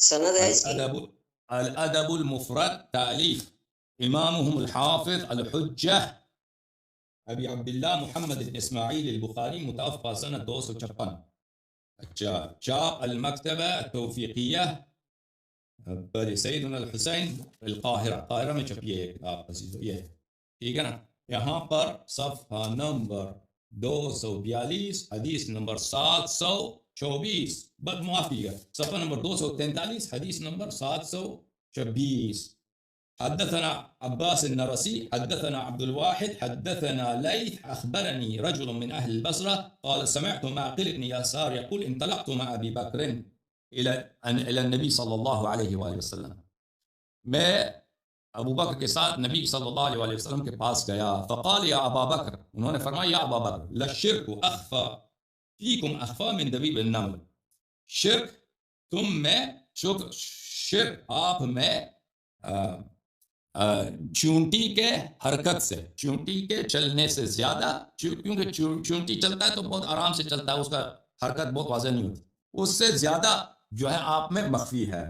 سند ہے اس کی؟ الادب المفرد تالیف امامهم الحافظ الحجہ ابی عبداللہ محمد بن اسماعیل البخاری متوفى سنة 256. اچھا، چاپ المکتبہ التوفیقیہ سیدنا الحسین القاہرہ، قاہرہ میں چھپی ہے کتاب عزیزو، یہ ٹھیک ہے نا. یہاں پر صفحہ نمبر 242 حدیث نمبر 724، بد معافی ہے، صفحہ نمبر 243 حدیث نمبر 726. حدثنا عباس النرسي حدثنا عبد الواحد حدثنا ليث أخبرني رجل من أهل البصرة قال سمعت معقل بن يسار يقول انطلقت مع أبي بكر إلى النبي صلى الله عليه وآله وسلم. میں ابو بکر کے ساتھ نبی صلی اللہ علیہ وآلہ وسلم کے پاس گیا. فقال یا ابا بکر، انہوں نے فرمایا یا ابا بکر، للشرک اخفى فیکم اخفى من دبیب النمل، شرک تم میں، شرک آپ میں چونٹی کے حرکت سے، چونٹی کے چلنے سے زیادہ، کیونکہ چونٹی چلتا ہے تو بہت آرام سے چلتا ہے، اس کا حرکت بہت واضح نہیں ہوتی، اس سے زیادہ جو ہے آپ میں مخفی ہے.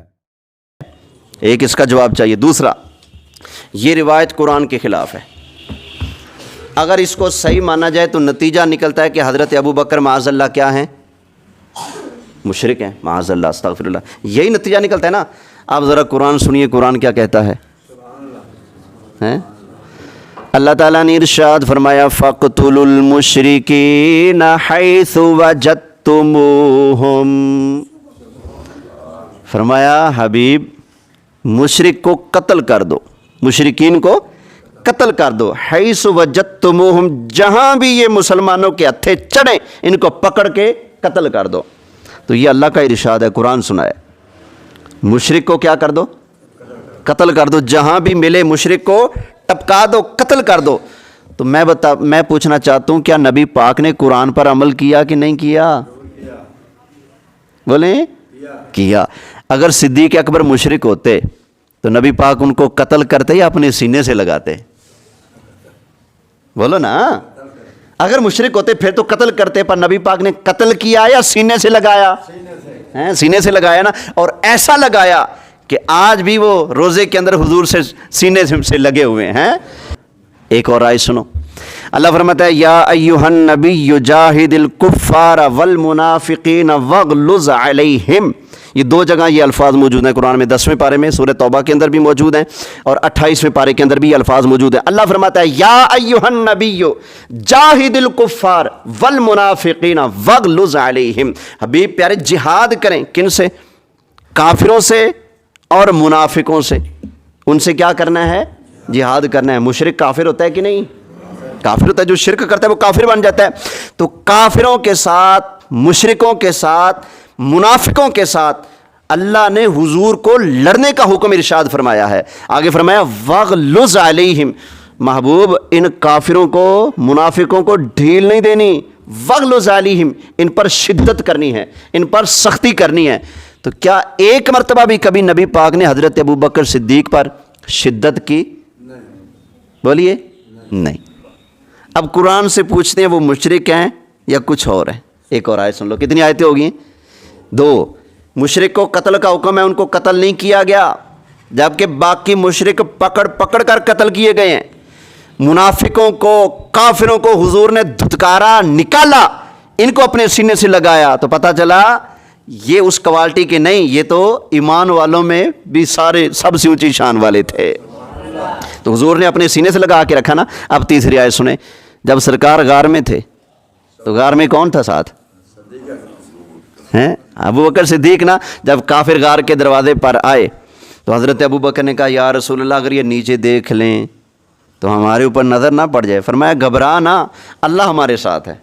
ایک اس کا جواب چاہیے. دوسرا، یہ روایت قرآن کے خلاف ہے. اگر اس کو صحیح مانا جائے تو نتیجہ نکلتا ہے کہ حضرت ابو بکر معاذ اللہ کیا ہیں؟ مشرک ہیں، معاذ اللہ، استغفر اللہ. یہی نتیجہ نکلتا ہے نا. آپ ذرا قرآن سنیے، قرآن کیا کہتا ہے. اللہ تعالیٰ نے ارشاد فرمایا فَاقْتُلُوا الْمُشْرِكِينَ حَيْثُ وَجَدتُّمُوهُمْ، فرمایا حبیب مشرک کو قتل کر دو، مشرکین کو قتل کر دو. حیث وجدتموہم، جہاں بھی یہ مسلمانوں کے ہتھے چڑھیں ان کو پکڑ کے قتل کر دو. تو یہ اللہ کا ارشاد ہے، قرآن سنا ہے. مشرک کو کیا کر دو؟ قتل کر دو. جہاں بھی ملے مشرک کو ٹپکا دو، قتل کر دو. تو میں پوچھنا چاہتا ہوں، کیا نبی پاک نے قرآن پر عمل کیا کہ نہیں کیا؟ بولیں کیا. اگر صدیق اکبر مشرک ہوتے تو نبی پاک ان کو قتل کرتے یا اپنے سینے سے لگاتے؟ بولو نا. اگر مشرک ہوتے پھر تو قتل کرتے، پر نبی پاک نے قتل کیا یا سینے سے لگایا؟ سینے سے لگایا نا. اور ایسا لگایا کہ آج بھی وہ روزے کے اندر حضور سے سینے سے لگے ہوئے ہیں. ایک اور آیت سنو. اللہ فرماتا ہے یا ایھا النبی جاہد الکفار والمنافقین واغلظ علیہم. یہ دو جگہ یہ الفاظ موجود ہیں قرآن میں، 10ویں پارے میں سورہ توبہ کے اندر بھی موجود ہیں اور 28ویں پارے کے اندر بھی یہ الفاظ موجود ہیں. اللہ فرماتا ہے یا ایھا النبی جاہد الکفار والمنافقین واغلظ علیہم. حبیب پیارے جہاد کریں، کن سے؟ کافروں سے اور منافقوں سے. ان سے کیا کرنا ہے؟ جہاد کرنا ہے. مشرک کافر ہوتا ہے کہ نہیں؟ کافر ہوتا ہے. جو شرک کرتا ہے وہ کافر بن جاتا ہے. تو کافروں کے ساتھ، مشرکوں کے ساتھ، منافقوں کے ساتھ اللہ نے حضور کو لڑنے کا حکم ارشاد فرمایا ہے. آگے فرمایا وَاغْلُظْ عَلَيْهِمْ، محبوب ان کافروں کو، منافقوں کو ڈھیل نہیں دینی. وَاغْلُظْ عَلَيْهِمْ، ان پر شدت کرنی ہے، ان پر سختی کرنی ہے. تو کیا ایک مرتبہ بھی کبھی نبی پاک نے حضرت ابو بکر صدیق پر شدت کی؟ بولیے نہیں. اب قرآن سے پوچھتے ہیں وہ مشرک ہیں یا کچھ اور ہیں. ایک اور آیت سن لو. کتنی آیتیں ہوگی؟ 2. مشرک کو قتل کا حکم ہے، ان کو قتل نہیں کیا گیا، جبکہ باقی مشرک پکڑ کر قتل کیے گئے ہیں. منافقوں کو، کافروں کو حضور نے دھتکارا، نکالا، ان کو اپنے سینے سے لگایا. تو پتہ چلا یہ اس کوالٹی کے نہیں، یہ تو ایمان والوں میں بھی سارے سب سے اونچی شان والے تھے. تو حضور نے اپنے سینے سے لگا کے رکھا نا. اب تیسری آیت سنیں. جب سرکار غار میں تھے تو غار میں کون تھا ساتھ؟ ابو بکر صدیق نا. جب کافر غار کے دروازے پر آئے تو حضرت ابو بکر نے کہا یا رسول اللہ اگر یہ نیچے دیکھ لیں تو ہمارے اوپر نظر نہ پڑ جائے. فرمایا گھبرانا، اللہ ہمارے ساتھ ہے.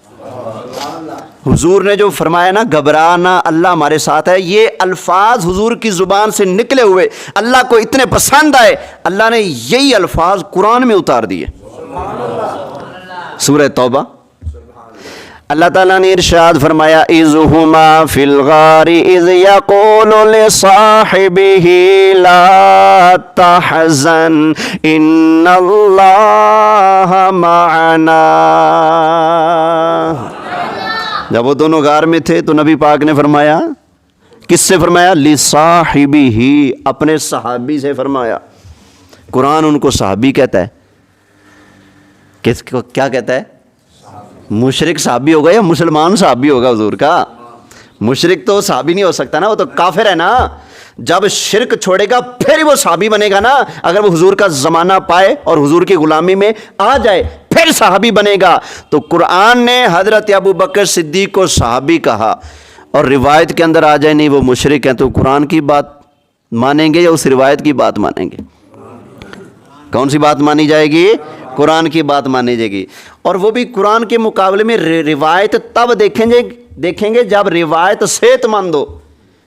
حضور نے جو فرمایا نا گھبرانا اللہ ہمارے ساتھ ہے، یہ الفاظ حضور کی زبان سے نکلے ہوئے اللہ کو اتنے پسند آئے، اللہ نے یہی الفاظ قرآن میں اتار دیے. سورہ توبہ اللہ تعالیٰ نے ارشاد فرمایا اذ ہما فی الغار اذ یقول لصاحبہ لا تحزن ان اللہ معنا. جب وہ دونوں غار میں تھے تو نبی پاک نے فرمایا کس سے فرمایا؟ لصاحبہ ہی، اپنے صحابی سے فرمایا۔ قرآن ان کو صحابی کہتا ہے، کس کو کیا کہتا ہے؟ مشرک صحابی ہوگا یا مسلمان صحابی ہوگا حضور کا؟ مشرک تو صحابی نہیں ہو سکتا نا، وہ تو کافر ہے نا۔ جب شرک چھوڑے گا پھر وہ صحابی بنے گا نا، اگر وہ حضور کا زمانہ پائے اور حضور کی غلامی میں آ جائے پھر صحابی بنے گا۔ تو قرآن نے حضرت ابو بکر صدیق کو صحابی کہا، اور روایت کے اندر آ جائے نہیں وہ مشرک ہیں، تو قرآن کی بات مانیں گے یا اس روایت کی بات مانیں گے؟ کون سی بات مانی جائے گی؟ قرآن کی بات مانی جائے گی۔ اور وہ بھی قرآن کے مقابلے میں روایت تب دیکھیں گے جب روایت صحت مند ہو۔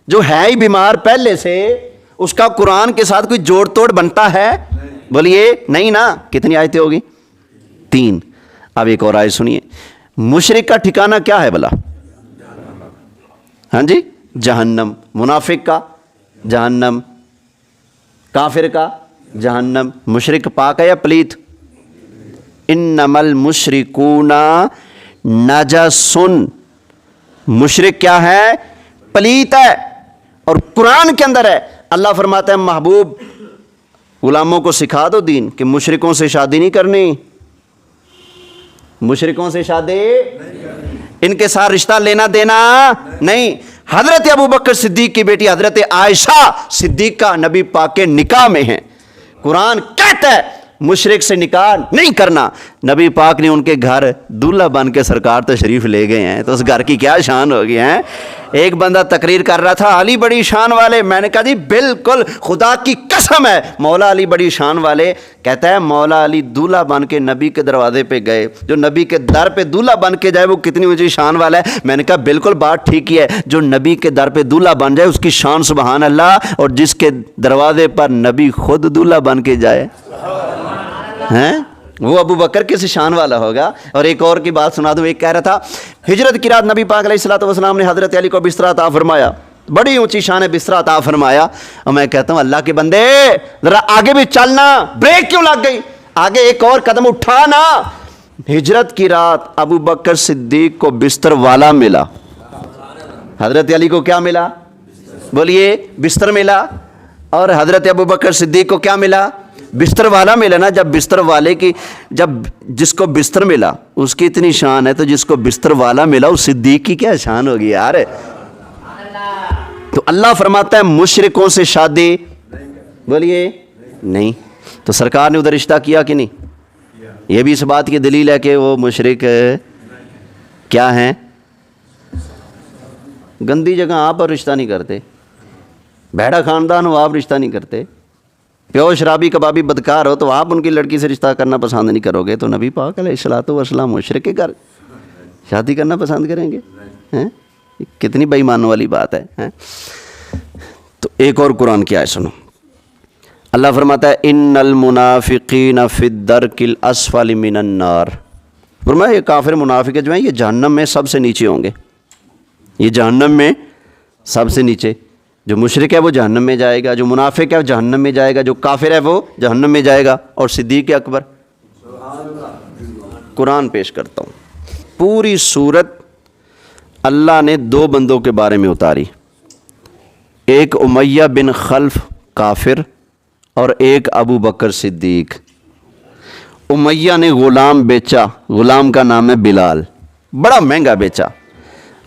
جو ہے ہی بیمار پہلے سے، اس کا قرآن کے ساتھ کوئی جوڑ توڑ بنتا ہے؟ بولیے نہیں نا۔ کتنی آیتیں ہوگی؟ 3۔ اب ایک اور آیت سنیے، مشرک کا ٹھکانہ کیا ہے بھلا؟ ہاں جی، جہنم۔ منافق کا جہنم، کافر کا جہنم۔ مشرک پاک ہے یا پلیت؟ انما المشرکون نجس، مشرک کیا ہے؟ پلیت ہے۔ اور قرآن کے اندر ہے، اللہ فرماتا ہے محبوب غلاموں کو سکھا دو دین کہ مشرکوں سے شادی نہیں کرنی، مشرکوں سے شادی، ان کے ساتھ رشتہ لینا دینا نہیں۔ حضرت ابو بکر صدیق کی بیٹی حضرت عائشہ صدیقہ نبی پاک کے نکاح میں ہیں، قرآن کہتا ہے مشرک سے نکاح نہیں کرنا۔ نبی پاک نے ان کے گھر دولہا بن کے سرکار تشریف لے گئے ہیں، تو اس گھر کی کیا شان ہوگی ہیں؟ ایک بندہ تقریر کر رہا تھا علی بڑی شان والے، میں نے کہا جی بالکل خدا کی قسم ہے مولا علی بڑی شان والے۔ کہتا ہے مولا علی دولہا بن کے نبی کے دروازے پہ گئے، جو نبی کے در پہ دولہا بن کے جائے وہ کتنی اونچی شان والا ہے۔ میں نے کہا بالکل بات ٹھیک ہی ہے، جو نبی کے در پہ دولہا بن جائے اس کی شان سبحان اللہ، اور جس کے دروازے پر نبی خود دولہا بن کے جائے ہیں وہ ابو بکر کس شان والا ہوگا۔ اور ایک اور کی بات سنا دوں، ایک کہہ رہا تھا ہجرت کی رات نبی پاک علیہ الصلوۃ والسلام نے حضرت علی کو بستر عطا فرمایا، بڑی اونچی شان ہے بستر عطا فرمایا، اور میں کہتا ہوں اللہ کے بندے ذرا آگے بھی چلنا، بریک کیوں لگ گئی؟ آگے ایک اور قدم اٹھانا۔ ہجرت کی رات ابو بکر صدیق کو بستر والا ملا، حضرت علی کو کیا ملا؟ بولیے بستر ملا، اور حضرت ابو بکر صدیق کو کیا ملا؟ بستر والا ملا نا۔ جب بستر والے کی، جب جس کو بستر ملا اس کی اتنی شان ہے، تو جس کو بستر والا ملا اس صدیق کی کیا شان ہوگی یار۔ تو اللہ فرماتا ہے مشرکوں سے شادی، بولیے نہیں۔ تو سرکار نے ادھر رشتہ کیا کہ نہیں؟ یہ بھی اس بات کی دلیل ہے کہ وہ مشرک کیا ہیں؟ گندی جگہ آپ اور رشتہ نہیں کرتے، بھیڑا خاندان ہو آپ رشتہ نہیں کرتے، پیو شرابی کبابی بدکار ہو تو آپ ان کی لڑکی سے رشتہ کرنا پسند نہیں کرو گے، تو نبی پاک علیہ الصلوۃ والسلام مشرک کے گھر شادی کرنا پسند کریں گے؟ کتنی بے ایمانوں والی بات ہے۔ تو ایک اور قرآن کی آیت سنو، اللہ فرماتا ہے ان المنافقین فی الدرک الاسفل من النار، فرمایا یہ کافر منافق جو ہیں یہ جہنم میں سب سے نیچے ہوں گے، یہ جہنم میں سب سے نیچے۔ جو مشرک ہے وہ جہنم میں جائے گا، جو منافق ہے وہ جہنم میں جائے گا، جو کافر ہے وہ جہنم میں جائے گا۔ اور صدیق اکبر، قرآن پیش کرتا ہوں، پوری صورت اللہ نے 2 بندوں کے بارے میں اتاری، ایک امیہ بن خلف کافر اور ایک ابو بکر صدیق۔ امیہ نے غلام بیچا، غلام کا نام ہے بلال، بڑا مہنگا بیچا،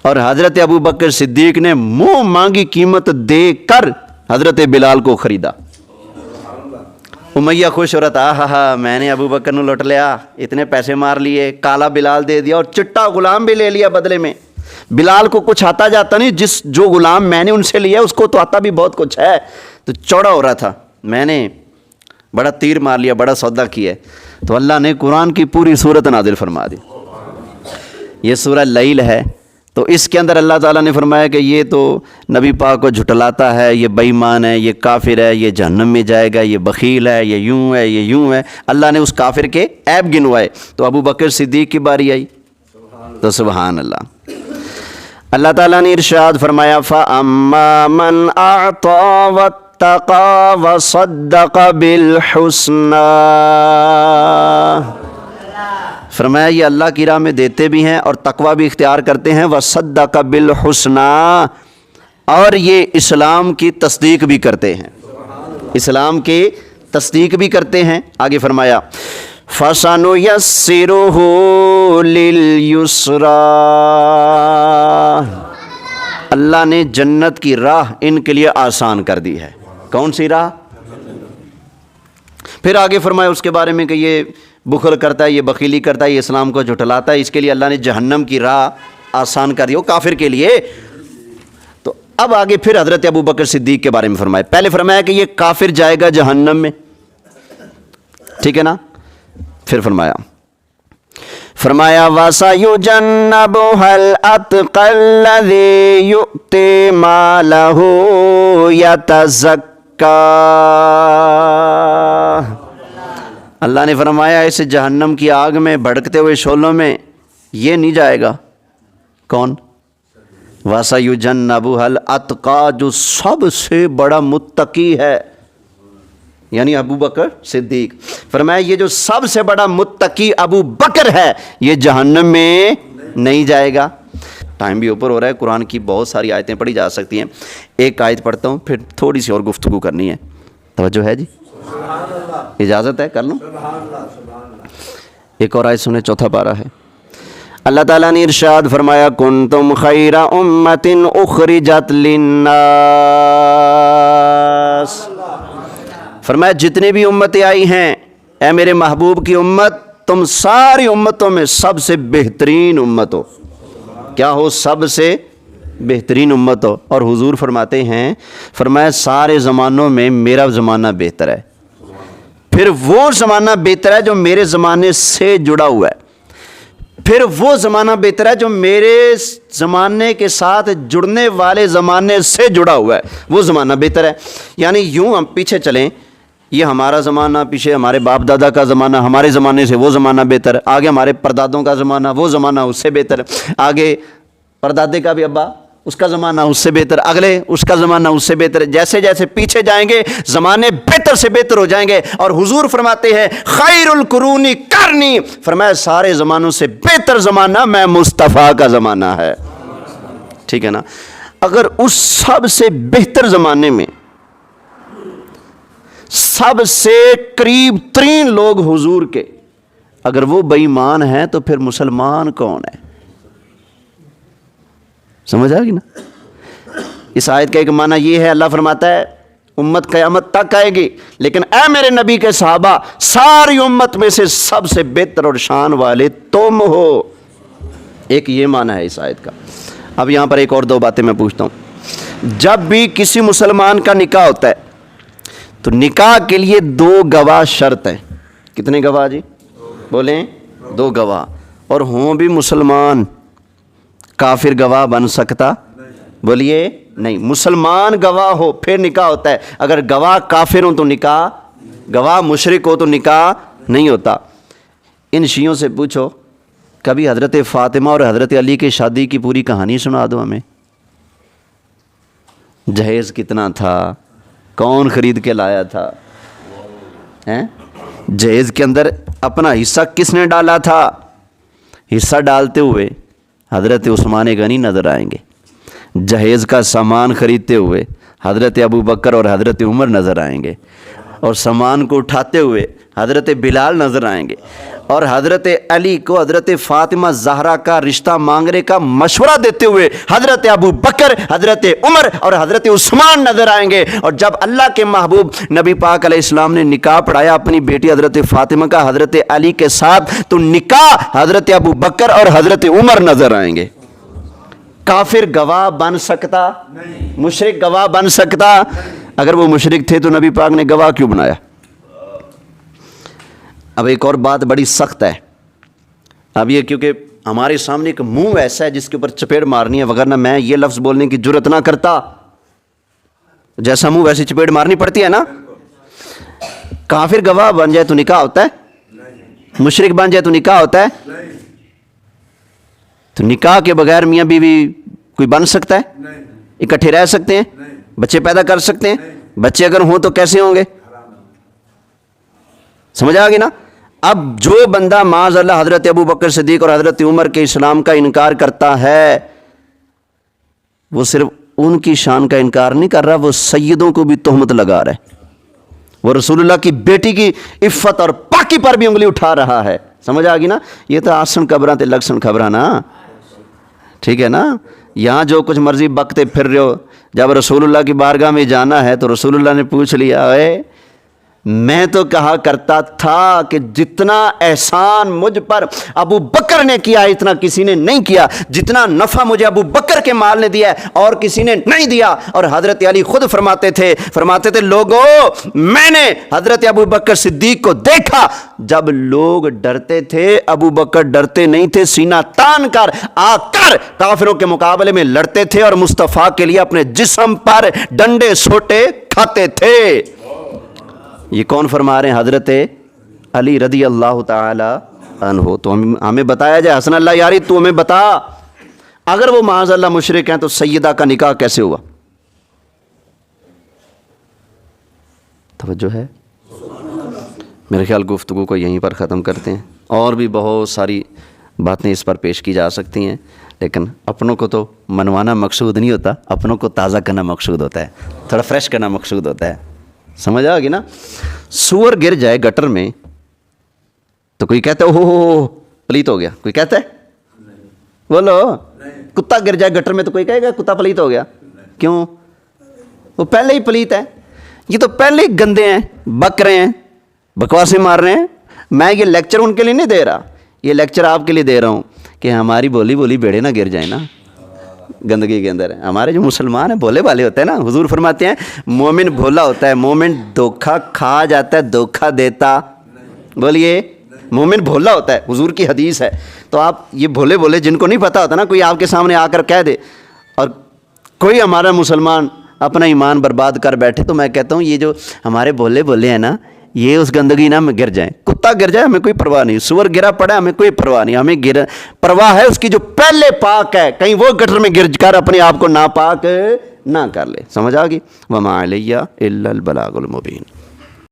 اور حضرت ابو بکر صدیق نے منہ مانگی قیمت دے کر حضرت بلال کو خریدا۔ امیہ خوش ہو رہا تھا، ہاں ہاں میں نے ابو بکر نے لوٹ لیا، اتنے پیسے مار لیے، کالا بلال دے دیا اور چٹا غلام بھی لے لیا بدلے میں۔ بلال کو کچھ آتا جاتا نہیں، جو غلام میں نے ان سے لیا اس کو تو آتا بھی بہت کچھ ہے، تو چوڑا ہو رہا تھا، میں نے بڑا تیر مار لیا، بڑا سودا کیا ہے۔ تو اللہ نے قرآن کی پوری صورت نازل فرما دی، یہ سورہ لیل ہے، تو اس کے اندر اللہ تعالیٰ نے فرمایا کہ یہ تو نبی پاک کو جھٹلاتا ہے، یہ بے ایمان ہے، یہ کافر ہے، یہ جہنم میں جائے گا، یہ بخیل ہے، یہ یوں ہے، یہ یوں ہے۔ اللہ نے اس کافر کے عیب گنوائے، تو ابو بکر صدیق کی باری آئی، تو سبحان اللہ، اللہ تعالیٰ نے ارشاد فرمایا فَأَمَّا مَنْ أَعْطَى وَاتَّقَى وَصَدَّقَ بِالْحُسْنَى، فرمایا یہ اللہ کی راہ میں دیتے بھی ہیں اور تقوی بھی اختیار کرتے ہیں، وَصَدَّقَ بِالْحُسْنَى، اور یہ اسلام کی تصدیق بھی کرتے ہیں، اسلام کی تصدیق بھی کرتے ہیں۔ آگے فرمایا فَسَنُيَسِّرُهُ لِلْيُسْرَىٰ، اللہ نے جنت کی راہ ان کے لیے آسان کر دی ہے۔ کون سی راہ؟ پھر آگے فرمایا اس کے بارے میں کہ یہ بخل کرتا ہے، یہ بخیلی کرتا ہے، یہ اسلام کو جھٹلاتا ہے، اس کے لیے اللہ نے جہنم کی راہ آسان کر دی، وہ کافر کے لیے۔ تو اب آگے پھر حضرت ابو بکر صدیق کے بارے میں فرمایا، پہلے فرمایا کہ یہ کافر جائے گا جہنم میں، ٹھیک ہے نا؟ پھر فرمایا وَسَيُجَنَّبُهَا الْأَتْقَى الَّذِي يُؤْتِي مَالَهُ يَتَزَكَّىٰ، اللہ نے فرمایا اس جہنم کی آگ میں بھڑکتے ہوئے شعلوں میں یہ نہیں جائے گا۔ کون؟ وَسَيُجَنَّبُهَا الْأَتْقَى، جو سب سے بڑا متقی ہے، یعنی ابو بکر صدیق۔ فرمایا یہ جو سب سے بڑا متقی ابو بکر ہے یہ جہنم میں نہیں جائے گا۔ ٹائم بھی اوپر ہو رہا ہے، قرآن کی بہت ساری آیتیں پڑھی جا سکتی ہیں، ایک آیت پڑھتا ہوں پھر تھوڑی سی اور گفتگو کرنی ہے، توجہ ہے جی؟ اجازت ہے کر لوں؟ ایک اور آیت سنیں، چوتھا پارہ ہے۔ اللہ تعالیٰ نے ارشاد فرمایا کنتم خیر امت اخرجت للناس، فرمایا جتنی بھی امتیں آئی ہیں اے میرے محبوب کی امت، تم ساری امتوں میں سب سے بہترین امت ہو۔ کیا ہو؟ سب سے بہترین امت ہو۔ اور حضور فرماتے ہیں، فرمایا سارے زمانوں میں میرا زمانہ بہتر ہے، پھر وہ زمانہ بہتر ہے جو میرے زمانے سے جڑا ہوا ہے، پھر وہ زمانہ بہتر ہے جو میرے زمانے کے ساتھ جڑنے والے زمانے سے جڑا ہوا ہے، وہ زمانہ بہتر ہے۔ یعنی یوں ہم پیچھے چلیں، یہ ہمارا زمانہ، پیچھے ہمارے باپ دادا کا زمانہ، ہمارے زمانے سے وہ زمانہ بہتر، آگے ہمارے پردادوں کا زمانہ، وہ زمانہ اس سے بہتر، آگے پردادے کا بھی ابا اس کا زمانہ اس سے بہتر، اگلے اس کا زمانہ اس سے بہتر۔ جیسے جیسے پیچھے جائیں گے زمانے بہتر سے بہتر ہو جائیں گے۔ اور حضور فرماتے ہیں خیر القرون قرنی، فرمایا سارے زمانوں سے بہتر زمانہ میں مصطفیٰ کا زمانہ ہے، ٹھیک ہے نا؟ اگر اس سب سے بہتر زمانے میں سب سے قریب ترین لوگ حضور کے اگر وہ بے ایمان ہیں تو پھر مسلمان کون ہے؟ سمجھ آئے گی نا؟ اس آیت کا ایک معنی یہ ہے، اللہ فرماتا ہے امت قیامت تک آئے گی لیکن اے میرے نبی کے صحابہ ساری امت میں سے سب سے بہتر اور شان والے تم ہو۔ ایک یہ معنی ہے اس آیت کا۔ اب یہاں پر ایک اور دو باتیں میں پوچھتا ہوں۔ جب بھی کسی مسلمان کا نکاح ہوتا ہے تو نکاح کے لیے 2 گواہ شرط ہیں۔ کتنے گواہ جی؟ بولیں 2 گواہ، اور ہوں بھی مسلمان۔ کافر گواہ بن سکتا؟ بولیے نہیں، مسلمان گواہ ہو پھر نکاح ہوتا ہے، اگر گواہ کافر ہوں تو نکاح، گواہ مشرک ہو تو نکاح نہیں ہوتا۔ ان شیعوں سے پوچھو کبھی حضرت فاطمہ اور حضرت علی کی شادی کی پوری کہانی سنا دو ہمیں، جہیز کتنا تھا، کون خرید کے لایا تھا، جہیز کے اندر اپنا حصہ کس نے ڈالا تھا؟ حصہ ڈالتے ہوئے حضرت عثمان غنی نظر آئیں گے، جہیز کا سامان خریدتے ہوئے حضرت ابو بکر اور حضرت عمر نظر آئیں گے، اور سامان کو اٹھاتے ہوئے حضرت بلال نظر آئیں گے، اور حضرت علی کو حضرت فاطمہ زہرا کا رشتہ مانگنے کا مشورہ دیتے ہوئے حضرت ابو بکر، حضرت عمر اور حضرت عثمان نظر آئیں گے۔ اور جب اللہ کے محبوب نبی پاک علیہ السلام نے نکاح پڑھایا اپنی بیٹی حضرت فاطمہ کا حضرت علی کے ساتھ تو نکاح حضرت ابو بکر اور حضرت عمر نظر آئیں گے۔ کافر گواہ بن سکتا؟ مشرک گواہ بن سکتا؟ اگر وہ مشرک تھے تو نبی پاک نے گواہ کیوں بنایا؟ اب ایک اور بات بڑی سخت ہے، اب یہ کیونکہ ہمارے سامنے ایک منہ ایسا ہے جس کے اوپر چپیڑ مارنی ہے، وگرنہ میں یہ لفظ بولنے کی جرت نہ کرتا، جیسا منہ ویسی چپیڑ مارنی پڑتی ہے نا۔ کافر گواہ بن جائے تو نکاح ہوتا ہے؟ مشرک بن جائے تو نکاح ہوتا ہے؟ تو نکاح کے بغیر میاں بیوی کوئی بن سکتا ہے؟ اکٹھے رہ سکتے ہیں؟ بچے پیدا کر سکتے ہیں؟ بچے اگر ہوں تو کیسے ہوں گے؟ سمجھ آ گئی نا؟ اب جو بندہ معاذ اللہ حضرت ابو بکر صدیق اور حضرت عمر کے اسلام کا انکار کرتا ہے وہ صرف ان کی شان کا انکار نہیں کر رہا, وہ سیدوں کو بھی تہمت لگا رہا ہے, وہ رسول اللہ کی بیٹی کی عفت اور پاکی پر بھی انگلی اٹھا رہا ہے. سمجھ آ گئی نا؟ یہ تو آسن قبراں تے لگسن خبراں نا, ٹھیک ہے نا. یہاں جو کچھ مرضی بکتے پھر رہے ہو, جب رسول اللہ کی بارگاہ میں جانا ہے تو رسول اللہ نے پوچھ لیا, اے میں تو کہا کرتا تھا کہ جتنا احسان مجھ پر ابو بکر نے کیا اتنا کسی نے نہیں کیا, جتنا نفع مجھے ابو بکر کے مال نے دیا ہے اور کسی نے نہیں دیا. اور حضرت علی خود فرماتے تھے لوگو میں نے حضرت ابو بکر صدیق کو دیکھا جب لوگ ڈرتے تھے, ابو بکر ڈرتے نہیں تھے, سینہ تان کر آ کر کافروں کے مقابلے میں لڑتے تھے اور مصطفیٰ کے لیے اپنے جسم پر ڈنڈے سوٹے کھاتے تھے. یہ کون فرما رہے ہیں؟ حضرت علی رضی اللہ تعالی عنہ. تو ہمیں بتایا جائے, حسن اللہ یاری تو ہمیں بتا, اگر وہ معاذ اللہ مشرک ہیں تو سیدہ کا نکاح کیسے ہوا؟ توجہ ہے؟ میرے خیال گفتگو کو یہیں پر ختم کرتے ہیں. اور بھی بہت ساری باتیں اس پر پیش کی جا سکتی ہیں, لیکن اپنوں کو تو منوانا مقصود نہیں ہوتا, اپنوں کو تازہ کرنا مقصود ہوتا ہے, تھوڑا فریش کرنا مقصود ہوتا ہے. سمجھ آ گئی نا؟ سور گر جائے گٹر میں تو کوئی کہتا ہے اوہ پلیت ہو گیا, کوئی کہتا ہے؟ بولو. کتا گر جائے گٹر میں تو کوئی کہے گا کتا پلیت ہو گیا؟ کیوں؟ وہ پہلے ہی پلیت ہے, یہ تو پہلے ہی گندے ہیں, بک رہے ہیں, بکواسیں مار رہے ہیں. میں یہ لیکچر ان کے لیے نہیں دے رہا, یہ لیکچر آپ کے لیے دے رہا ہوں کہ ہماری بولی بیڑے نہ گر جائیں نا گندگی کے اندر. ہمارے جو مسلمان ہیں بھولے والے ہوتے ہیں نا, حضور فرماتے ہیں مومن بھولا ہوتا ہے, مومن دھوکہ کھا جاتا ہے, دھوکہ دیتا. بولیے, مومن بھولا ہوتا ہے, حضور کی حدیث ہے. تو آپ یہ بھولے جن کو نہیں پتہ ہوتا نا, کوئی آپ کے سامنے آ کر کہہ دے اور کوئی ہمارا مسلمان اپنا ایمان برباد کر بیٹھے, تو میں کہتا ہوں یہ جو ہمارے بھولے ہیں نا, یہ اس گندگی نہ میں گر جائیں. کتا گر جائے ہمیں کوئی پرواہ نہیں, سور گرا پڑا ہمیں کوئی پرواہ نہیں, ہمیں پرواہ ہے اس کی جو پہلے پاک ہے, کہیں وہ گٹر میں گر کر اپنے آپ کو ناپاک نہ کر لے. سمجھ آ گئی؟ وما علیہ الا البلاغ المبین.